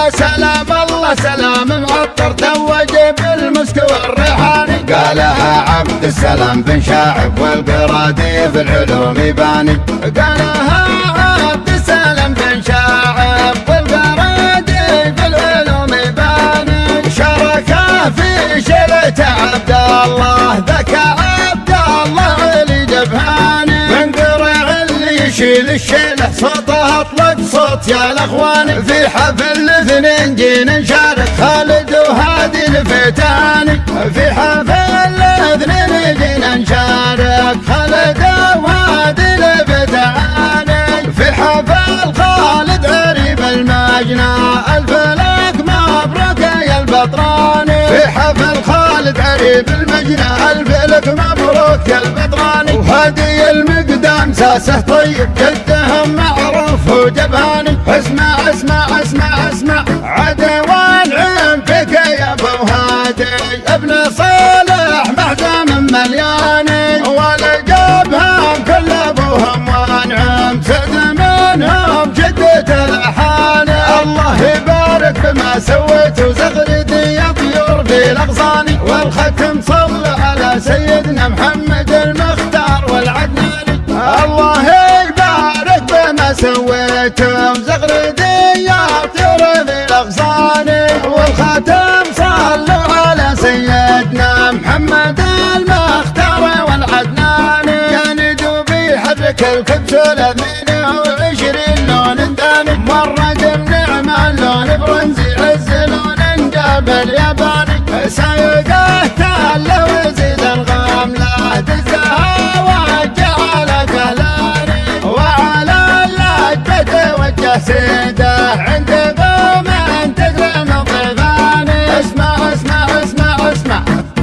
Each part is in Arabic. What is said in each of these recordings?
يا سلام الله سلام معطر توج بالمسك والريحاني، قالها عبد السلام بن شاعب والقرادي في العلوم باني، قالها عبد السلام بن شاعب والقرادي في العلوم باني، شاركه في شيلة عبد الله ذكى عبد الله علي جبهاني، من قرع اللي يشيل الشيله صوته اطلق صوت يا الاخوان، في حفل الاثنين جينا نشارك خالد وهادي الفتاني، في حفل الاثنين جينا نشارك خالد وهادي الفتاني، في حفل خالد عريب المجنى الفلك مبروك يا البطراني، في حفل خالد عريب المجنى الفلك مبروك يا البطراني، وهادي المقدام ساسه طيب جدهم معروف وجبهاني، اسمع اسمع اسمع اسمع عدوان عم فيك يا ابو هادي، ابن صالح محزم ملياني، والجبهان كل ابوهم وانعم سد منهم جدة الاحاني، الله يبارك بما سويت وزغردي يا طيور في الاغصاني، والختم صل على سيدنا محمد المختار والعدناني، الله يبارك بما سويت وزغردي يا طيور في الاغصاني، والختم صلوا على سيدنا محمد المختار والعدناني، كان دوبي يحرك الكبش الاثنين وعشرين لون ثاني، مرد بنعمة لون برنزي عز لون جاب الياباني، سايقه تاله وزيد الغام لا تزهى وجعل كهلاني، وعلى اللجة توجه سيده عند قوم تقرم الضيفاني، اسمع اسمع اسمع اسمع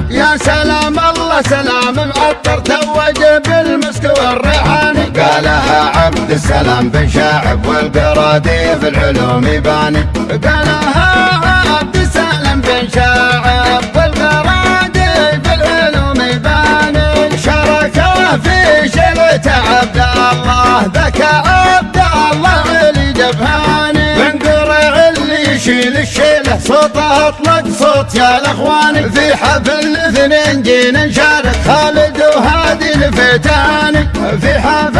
يا سلام الله سلام معطر توج بالمسك والريحاني، قالها عبد السلام بن شاعب والقرادي في العلوم باني، قالها عبد السلام بن شاعب والقرادي في العلوم باني، شاركه في شيلة عبد الله ذكى عبد الله علي جبهاني، من قرع اللي يشيل الشيله صوته اطلق صوت يا الاخوان، في حفل الاثنين جينا نشارك خالد وهادي الفتاني، في حفل